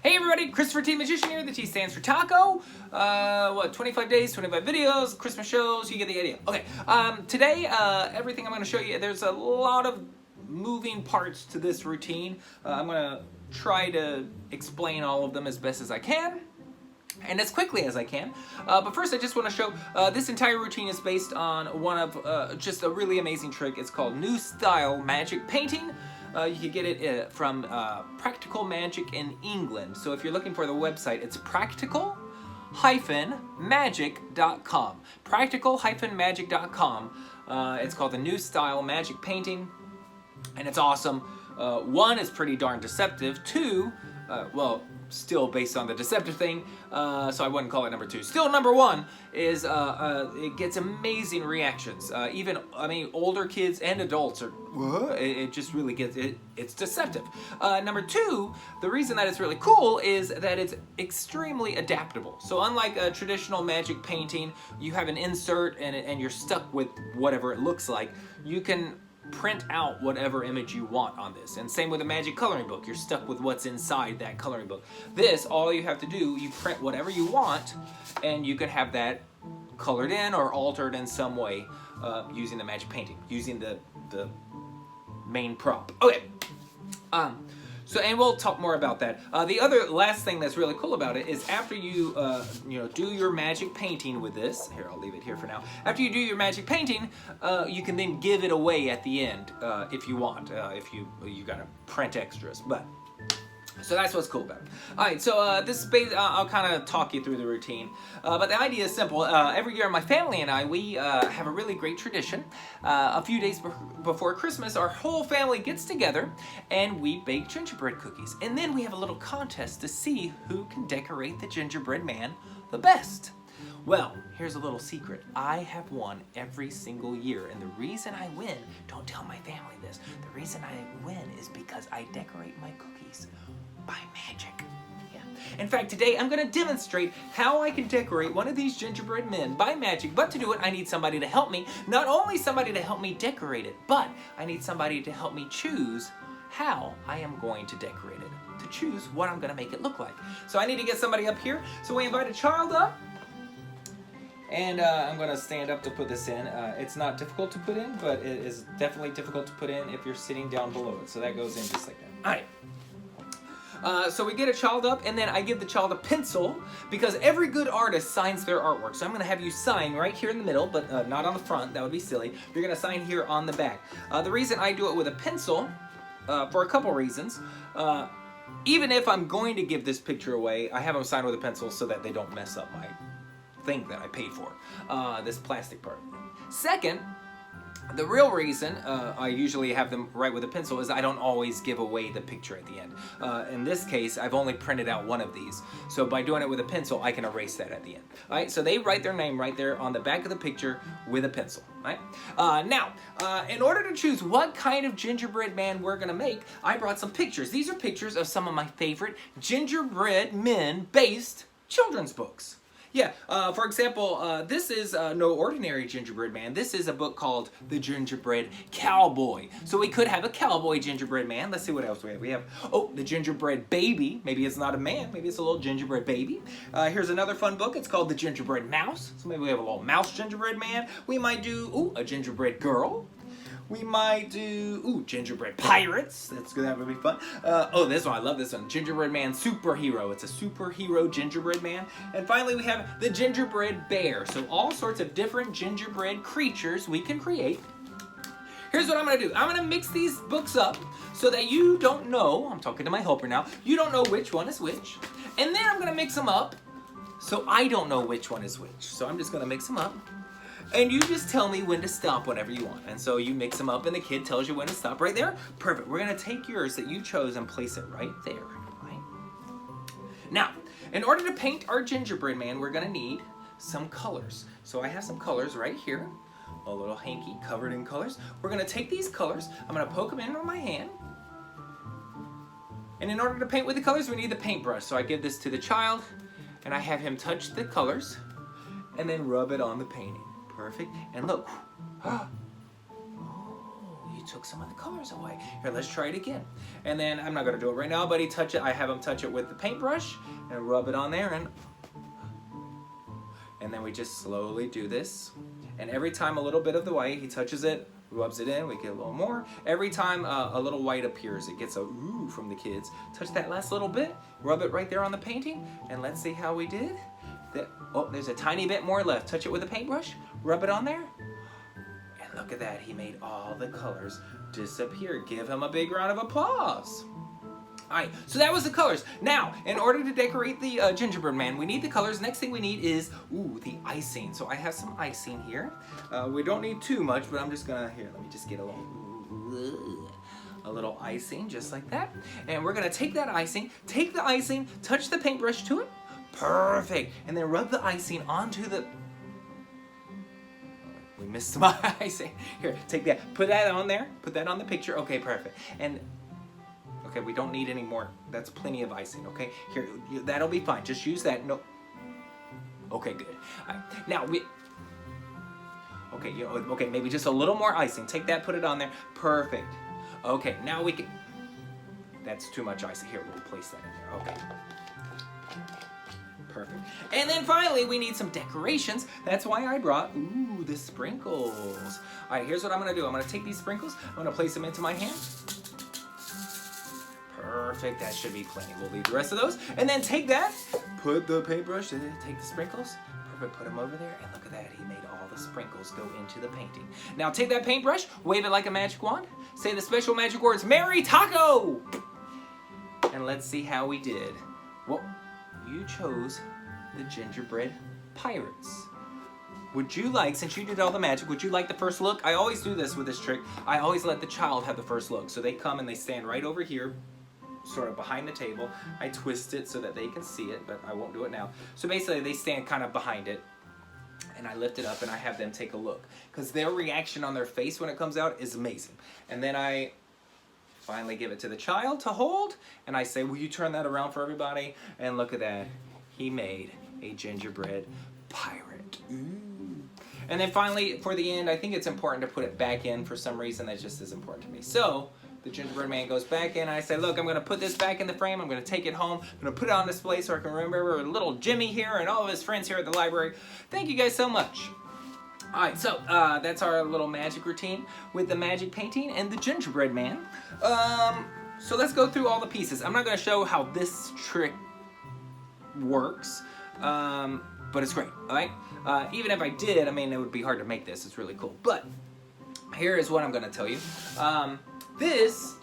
Hey everybody, Christopher T. Magician here. The T stands for taco. 25 days, 25 videos, Christmas shows, you get the idea. Okay, today, everything I'm going to show you, there's a lot of moving parts to this routine. I'm going to try to explain all of them as best as I can, and as quickly as I can. But first I just want to show, this entire routine is based on one of just a really amazing trick. It's called New Style Magic Painting. You can get it from Practical Magic in England. So if you're looking for the website, it's practical-magic.com. Practical-magic.com. It's called the New Style Magic Painting, and it's awesome. One, is pretty darn deceptive. Two, well, still based on the deceptive thing, so I wouldn't call it number two. Still, number one is it gets amazing reactions. Even, I mean, older kids and adults are, what? It just really gets, it's deceptive. Number two, the reason that it's really cool is that it's extremely adaptable. So unlike a traditional magic painting, you have an insert and you're stuck with whatever it looks like. You can print out whatever image you want on this. And same with a magic coloring book. You're stuck with what's inside that coloring book. This, all you have to do, you print whatever you want, and you can have that colored in or altered in some way using the magic painting, using the main prop. Okay. And we'll talk more about that. The other last thing that's really cool about it is after you, do your magic painting with this. Here, I'll leave it here for now. After you do your magic painting, you can then give it away at the end if you want. If you gotta print extras, but. So that's what's cool about it. All right, so this is I'll kind of talk you through the routine. But the idea is simple. Every year, my family and I, we have a really great tradition. A few days before Christmas, our whole family gets together and we bake gingerbread cookies. And then we have a little contest to see who can decorate the gingerbread man the best. Well, here's a little secret. I have won every single year, and the reason I win, don't tell my family this, the reason I win is because I decorate my cookies by magic. Yeah. In fact, today I'm going to demonstrate how I can decorate one of these gingerbread men by magic, but to do it, I need somebody to help me. Not only somebody to help me decorate it, but I need somebody to help me choose how I am going to decorate it, to choose what I'm going to make it look like. So I need to get somebody up here. So we invite a child up. And I'm going to stand up to put this in. It's not difficult to put in, but it is definitely difficult to put in if you're sitting down below it. So that goes in just like that. All right. So we get a child up, and then I give the child a pencil, because every good artist signs their artwork. So I'm going to have you sign right here in the middle, but not on the front. That would be silly. You're going to sign here on the back. The reason I do it with a pencil, for a couple reasons. Even if I'm going to give this picture away, I have them sign with a pencil so that they don't mess up my thing that I paid for, this plastic part. Second, the real reason I usually have them write with a pencil is I don't always give away the picture at the end. In this case, I've only printed out one of these. So by doing it with a pencil, I can erase that at the end. All right, so they write their name right there on the back of the picture with a pencil. Right? Now, in order to choose what kind of gingerbread man we're gonna make, I brought some pictures. These are pictures of some of my favorite gingerbread men-based children's books. Yeah, for example, this is no ordinary gingerbread man. This is a book called The Gingerbread Cowboy. So we could have a cowboy gingerbread man. Let's see what else we have. We have, the gingerbread baby. Maybe it's not a man. Maybe it's a little gingerbread baby. Here's another fun book. It's called The Gingerbread Mouse. So maybe we have a little mouse gingerbread man. We might do, a gingerbread girl. We might do, gingerbread pirates. That would be fun. This one, I love this one. Gingerbread man superhero. It's a superhero gingerbread man. And finally, we have the gingerbread bear. So all sorts of different gingerbread creatures we can create. Here's what I'm going to do. I'm going to mix these books up so that you don't know, I'm talking to my helper now, you don't know which one is which. And then I'm going to mix them up so I don't know which one is which. So I'm just going to mix them up. And you just tell me when to stop whenever you want. And so you mix them up and the kid tells you when to stop right there. Perfect. We're going to take yours that you chose and place it right there. Right? Now, in order to paint our gingerbread man, we're going to need some colors. So I have some colors right here. A little hanky covered in colors. We're going to take these colors. I'm going to poke them in with my hand. And in order to paint with the colors, we need the paintbrush. So I give this to the child and I have him touch the colors and then rub it on the painting. Perfect. And look. Oh, you took some of the colors away. Here, let's try it again. And then, I'm not gonna do it right now, but I have him touch it with the paintbrush and rub it on there, and then we just slowly do this. And every time a little bit of the white, he touches it, rubs it in, we get a little more. Every time a little white appears, it gets a ooh from the kids. Touch that last little bit, rub it right there on the painting, and let's see how we did. Oh, there's a tiny bit more left. Touch it with a paintbrush, rub it on there, and look at that. He made all the colors disappear. Give him a big round of applause. All right, so that was the colors. Now, in order to decorate the gingerbread man, we need the colors. Next thing we need is, the icing. So I have some icing here. We don't need too much, but I'm just gonna, here, let me just get a little icing, just like that. And we're gonna take that icing, touch the paintbrush to it. Perfect. And then rub the icing onto the, we missed some icing. Here, take that, put that on there, put that on the picture. Okay, perfect. And okay, we don't need any more. That's plenty of icing, okay? Here, that'll be fine. Just use that. No. Okay, good. All right. Now, okay, maybe just a little more icing. Take that, put it on there. Perfect. Okay, now we can, that's too much icing. Here, we'll place that in there. Okay. Perfect. And then finally, we need some decorations. That's why I brought, the sprinkles. All right, here's what I'm gonna do. I'm gonna take these sprinkles, I'm gonna place them into my hand. Perfect, that should be plenty. We'll leave the rest of those. And then take that, put the paintbrush, take the sprinkles, perfect, put them over there, and look at that, he made all the sprinkles go into the painting. Now take that paintbrush, wave it like a magic wand, say the special magic words, Merry Taco! And let's see how we did. Well, you chose the gingerbread pirates. Would you like, since you did all the magic, would you like the first look? I always do this with this trick. I always let the child have the first look. So they come and they stand right over here, sort of behind the table. I twist it so that they can see it, but I won't do it now. So basically they stand kind of behind it, and I lift it up and I have them take a look. Because their reaction on their face when it comes out is amazing. And then I finally give it to the child to hold, and I say, will you turn that around for everybody? And look at that. He made a gingerbread pirate. And then finally, for the end, I think it's important to put it back in for some reason. That just is important to me. So the gingerbread man goes back in, and I say, look, I'm going to put this back in the frame. I'm going to take it home. I'm going to put it on display so I can remember little Jimmy here and all of his friends here at the library. Thank you guys so much. All right, so that's our little magic routine with the magic painting and the gingerbread man. So let's go through all the pieces. I'm not going to show how this trick works, but it's great, all right? Even if I did, I mean, it would be hard to make this. It's really cool. But here is what I'm going to tell you. This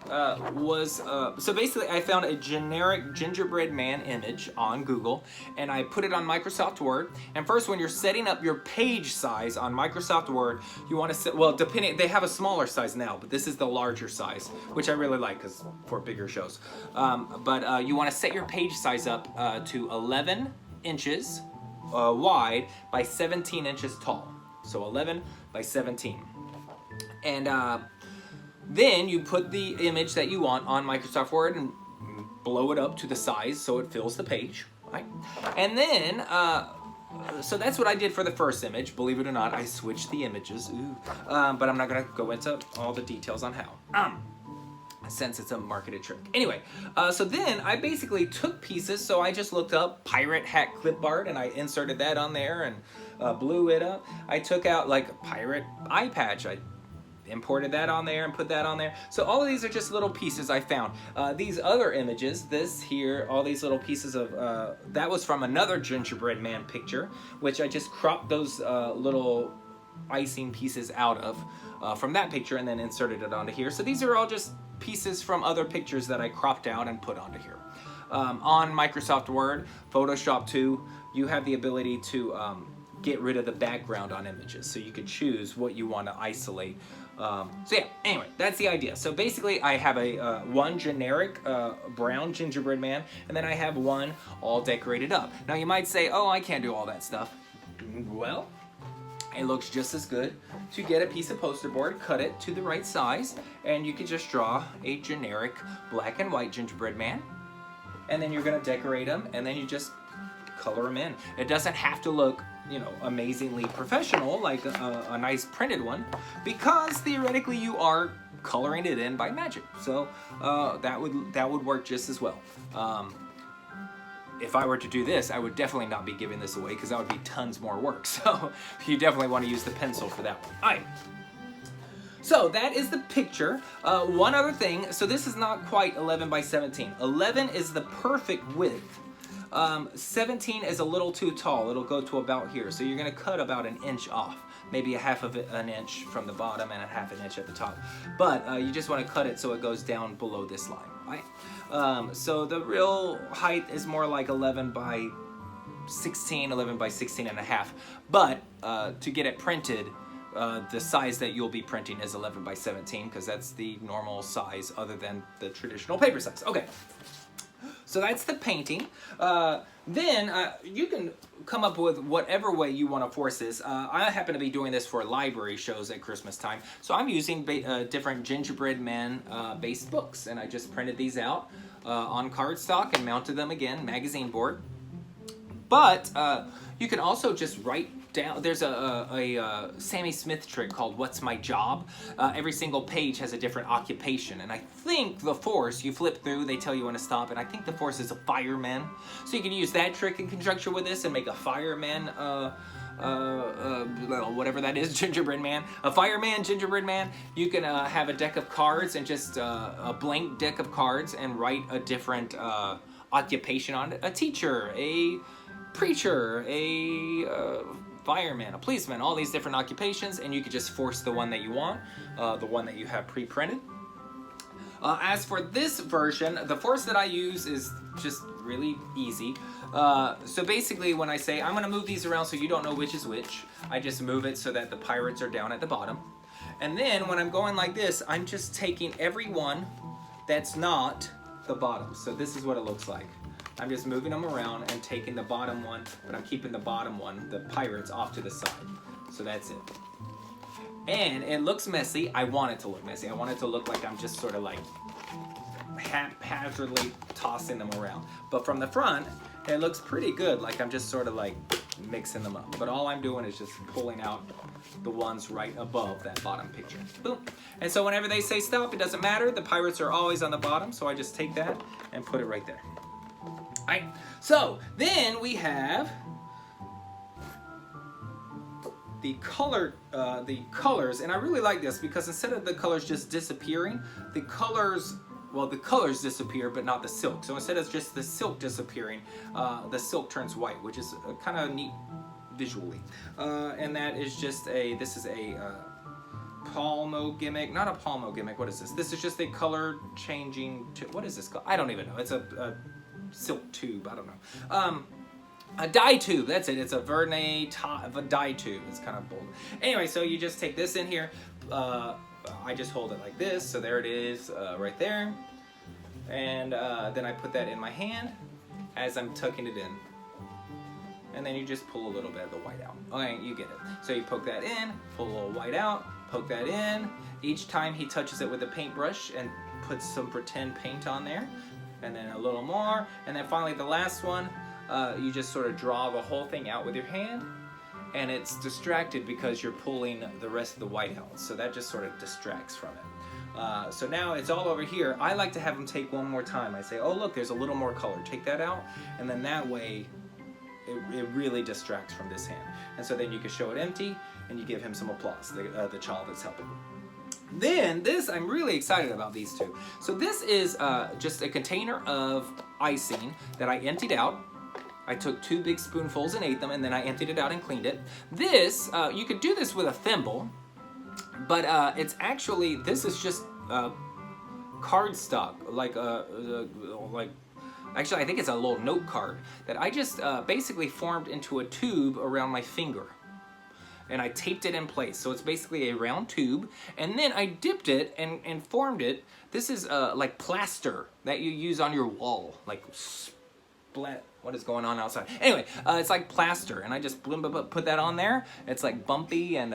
was, so basically I found a generic gingerbread man image on Google, and I put it on Microsoft Word. And first, when you're setting up your page size on Microsoft Word, you want to set, well, depending, they have a smaller size now, but this is the larger size, which I really like because for bigger shows. But you want to set your page size up to 11 inches wide by 17 inches tall. So 11 by 17. And then you put the image that you want on Microsoft Word and blow it up to the size so it fills the page, right? And then, so that's what I did for the first image. Believe it or not, I switched the images. But I'm not gonna go into all the details on how. Since it's a marketed trick. Anyway, so then I basically took pieces, so I just looked up pirate hat clip art and I inserted that on there and blew it up. I took out like a pirate eye patch. I imported that on there and put that on there. So all of these are just little pieces I found. These other images, this here, all these little pieces of, that was from another gingerbread man picture, which I just cropped those little icing pieces out of from that picture and then inserted it onto here. So these are all just pieces from other pictures that I cropped out and put onto here. On Microsoft Word, Photoshop 2, you have the ability to get rid of the background on images. So you could choose what you want to isolate. So yeah, anyway, that's the idea. So basically I have a one generic brown gingerbread man, and then I have one all decorated up. Now you might say, oh, I can't do all that stuff. Well, it looks just as good to get a piece of poster board, cut it to the right size, and you can just draw a generic black and white gingerbread man, and then you're gonna decorate them, and then you just color them in. It doesn't have to look you know, amazingly professional, like a nice printed one, because theoretically you are coloring it in by magic. So that would work just as well. If I were to do this, I would definitely not be giving this away because that would be tons more work. So you definitely want to use the pencil for that one. All right. So that is the picture. One other thing, so this is not quite 11 by 17. 11 is the perfect width. 17 is a little too tall. It'll go to about here. So you're gonna cut about an inch off. Maybe a half of an inch from the bottom and a half an inch at the top. But you just wanna cut it so it goes down below this line, right? So the real height is more like 11 by 16, 11 by 16 and a half. But to get it printed, the size that you'll be printing is 11 by 17 because that's the normal size other than the traditional paper size. Okay, so that's the painting. Then you can come up with whatever way you want to force this. I happen to be doing this for library shows at Christmas time. So I'm using different Gingerbread Man based books, and I just printed these out on cardstock and mounted them again, magazine board. But you can also just write down, there's a Sammy Smith trick called What's My Job? Every single page has a different occupation, and I think the Force, you flip through, they tell you when to stop, and I think the Force is a fireman. So you can use that trick in conjunction with this and make a fireman, whatever that is, gingerbread man. A fireman, gingerbread man. You can have a deck of cards and just a blank deck of cards and write a different occupation on it. A teacher, a preacher, a fireman, a policeman, all these different occupations, and you could just force the one that you want, the one that you have pre-printed. As for this version, the force that I use is just really easy. So basically when I say I'm gonna move these around so you don't know which is which, I just move it so that the pirates are down at the bottom. And then when I'm going like this, I'm just taking every one that's not the bottom. So this is what it looks like. I'm just moving them around and taking the bottom one, but I'm keeping the bottom one, the pirates, off to the side. So that's it. And it looks messy. I want it to look messy. I want it to look like I'm just sort of like haphazardly tossing them around. But from the front, it looks pretty good. Like I'm just sort of like mixing them up. But all I'm doing is just pulling out the ones right above that bottom picture. Boom. And so whenever they say stop, it doesn't matter. The pirates are always on the bottom. So I just take that and put it right there. All right, so then we have the colors, and I really like this because instead of the colors just disappearing, the colors disappear, but not the silk. So instead of just the silk disappearing, the silk turns white, which is kind of neat visually. And that is just this is a Palmo gimmick, not a Palmo gimmick. What is this? This is just a color changing. What is this called? I don't even know. It's a silk tube, I don't know. A dye tube, that's it. It's a Vernay dye tube. It's kind of bold. Anyway, so you just take this in here. I just hold it like this, so there it is, right there. And then I put that in my hand as I'm tucking it in. And then you just pull a little bit of the white out. Okay, you get it. So you poke that in, pull a little white out, poke that in. Each time he touches it with a paintbrush and puts some pretend paint on there. And then a little more, and then finally the last one, you just sort of draw the whole thing out with your hand, and it's distracted because you're pulling the rest of the white out, so that just sort of distracts from it. So now it's all over here. I like to have them take one more time. I say, oh look, there's a little more color, take that out, and then that way it really distracts from this hand. And so then you can show it empty, and you give him some applause, the child that's helping. Then this, I'm really excited about these two. So this is just a container of icing that I emptied out. I took 2 big spoonfuls and ate them, and then I emptied it out and cleaned it. This, you could do this with a thimble, but it's actually, this is just cardstock, actually I think it's a little note card that I just basically formed into a tube around my finger. And I taped it in place. So it's basically a round tube. And then I dipped it and formed it. This is like plaster that you use on your wall. Like splat. What is going on outside? Anyway, it's like plaster. And I just put that on there. It's like bumpy and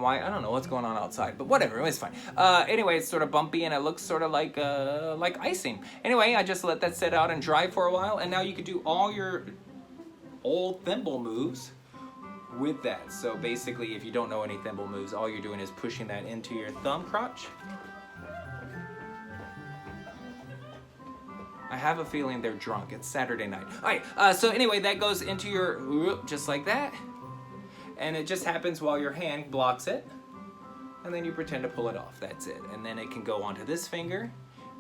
white. I don't know what's going on outside, but whatever, it's fine. Anyway, it's sort of bumpy and it looks sort of like icing. Anyway, I just let that sit out and dry for a while. And now you could do all your old thimble moves with that. So basically, if you don't know any thimble moves, all you're doing is pushing that into your thumb crotch. I have a feeling they're drunk. It's Saturday night. All right, so anyway, that goes into your, just like that. And it just happens while your hand blocks it. And then you pretend to pull it off. That's it. And then it can go onto this finger.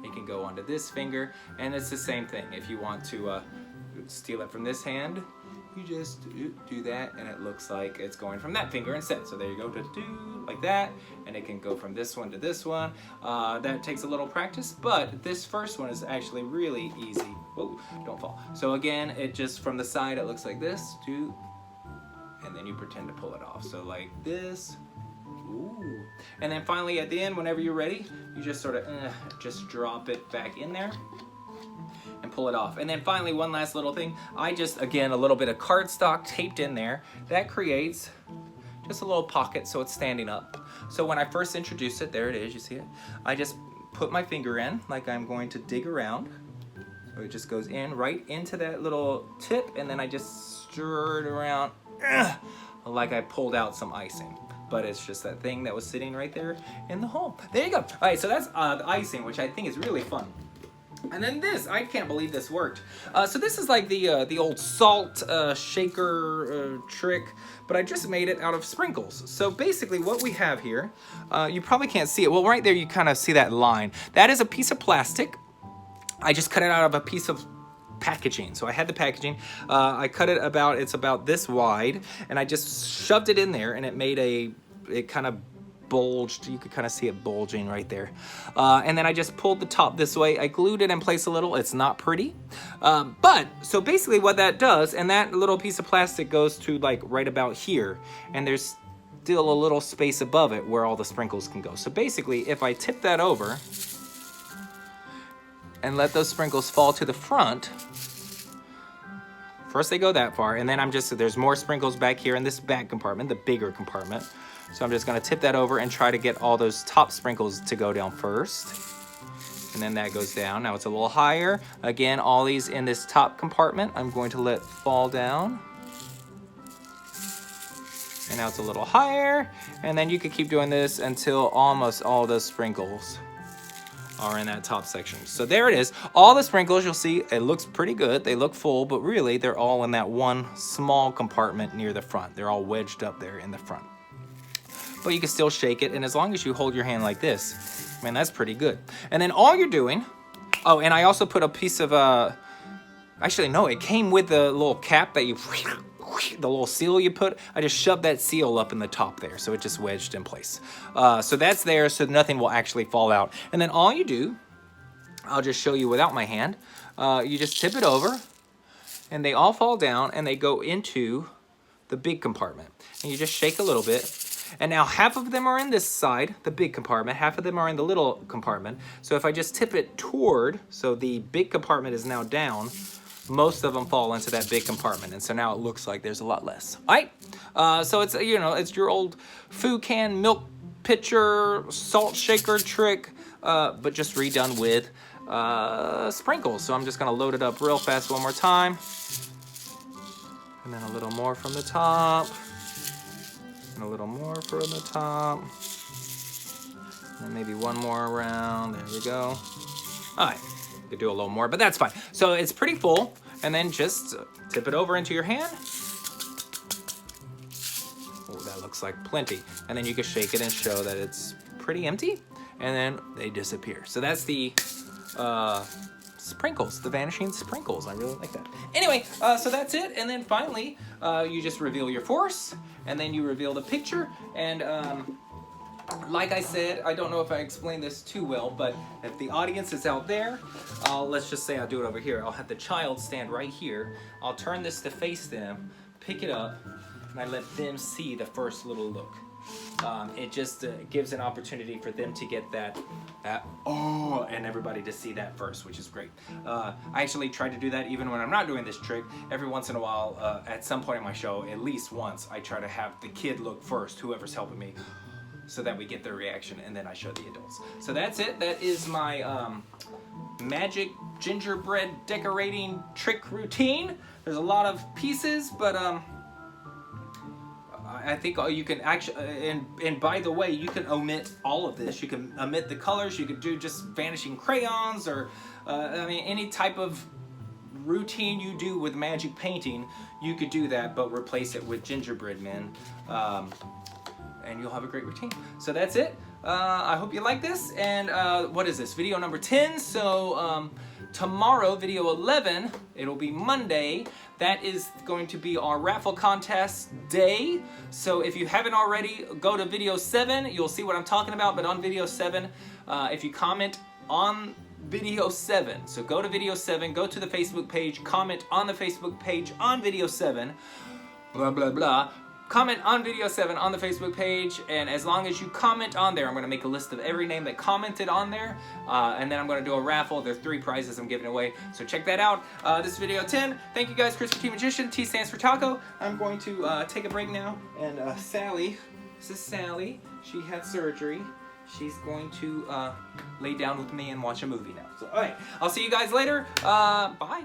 It can go onto this finger. And it's the same thing. If you want to steal it from this hand, you just do that, and it looks like it's going from that finger instead. So there you go, like that, and it can go from this one to this one. That takes a little practice, but this first one is actually really easy. Whoa, don't fall. So again, it just from the side, it looks like this, and then you pretend to pull it off. So like this. Ooh. And then finally at the end, whenever you're ready, you just sort of just drop it back in there and pull it off. And then finally, one last little thing. I just, again, a little bit of cardstock taped in there. That creates just a little pocket so it's standing up. So when I first introduced it, there it is, you see it? I just put my finger in like I'm going to dig around. So it just goes in right into that little tip, and then I just stir it around like I pulled out some icing. But it's just that thing that was sitting right there in the hole. There you go. All right, so that's the icing, which I think is really fun. And then this, I can't believe this worked. So this is like the old salt shaker trick, but I just made it out of sprinkles. So basically what we have here, you probably can't see it. Well, right there you kind of see that line. That is a piece of plastic. I just cut it out of a piece of packaging. So I had the packaging. I cut it it's about this wide, and I just shoved it in there, and it made it kind of bulged. You could kind of see it bulging right there. And then I just pulled the top this way. I glued it in place a little. It's not pretty. But so basically what that does, and that little piece of plastic goes to like right about here, and there's still a little space above it where all the sprinkles can go. So basically if I tip that over and let those sprinkles fall to the front, first they go that far, and then there's more sprinkles back here in this back compartment, the bigger compartment. So I'm just gonna tip that over and try to get all those top sprinkles to go down first. And then that goes down. Now it's a little higher. Again, all these in this top compartment, I'm going to let fall down. And now it's a little higher. And then you could keep doing this until almost all those sprinkles are in that top section. So there it is. All the sprinkles, you'll see, it looks pretty good. They look full, but really they're all in that one small compartment near the front. They're all wedged up there in the front. But you can still shake it, and as long as you hold your hand like this, man, that's pretty good. And then all you're doing, oh, and I also put a piece of, actually no, it came with the little cap that you, the little seal you put. I just shoved that seal up in the top there, so it just wedged in place. So that's there, so nothing will actually fall out. And then all you do, I'll just show you without my hand, you just tip it over, and they all fall down, and they go into the big compartment. And you just shake a little bit. And now half of them are in this side, the big compartment, half of them are in the little compartment. So if I just tip it toward, so the big compartment is now down, most of them fall into that big compartment. And so now it looks like there's a lot less. All right, so it's, it's your old food can, milk pitcher, salt shaker trick, but just redone with sprinkles. So I'm just gonna load it up real fast one more time. And then a little more from the top. And a little more from the top. And maybe one more around. There we go. All right, you could do a little more, but that's fine. So it's pretty full, and then just tip it over into your hand. Oh, that looks like plenty. And then you can shake it and show that it's pretty empty, and then they disappear. So that's the sprinkles, the vanishing sprinkles. I really like that. Anyway, so that's it. And then finally, you just reveal your force, and then you reveal the picture. And like I said, I don't know if I explained this too well, but if the audience is out there, let's just say I'll do it over here. I'll have the child stand right here. I'll turn this to face them, pick it up, and I let them see the first little look. It just gives an opportunity for them to get that oh, and everybody to see that first, which is great. I actually try to do that even when I'm not doing this trick. Every once in a while, at some point in my show, at least once, I try to have the kid look first, whoever's helping me. so that we get their reaction, and then I show the adults. So that's it. That is my magic gingerbread decorating trick routine. There's a lot of pieces, but I think you can actually, and by the way, you can omit all of this. You can omit the colors. You could do just vanishing crayons, or I mean, any type of routine you do with magic painting, you could do that, but replace it with gingerbread men, and you'll have a great routine. So that's it. I hope you like this. And what is this? Video number 10. So tomorrow, video 11, it'll be Monday. That is going to be our raffle contest day. So if you haven't already, go to video 7. You'll see what I'm talking about. But on video 7, if you comment on video 7, so go to video 7, go to the Facebook page, comment on the Facebook page on video 7, blah, blah, blah. Comment on video 7 on the Facebook page, and as long as you comment on there, I'm going to make a list of every name that commented on there, and then I'm going to do a raffle. There's 3 prizes I'm giving away, so check that out. This is video 10. Thank you guys, Chris for T Magician. T stands for taco. I'm going to take a break now, and Sally, this is Sally. She had surgery. She's going to lay down with me and watch a movie now. So, all right, I'll see you guys later. Bye.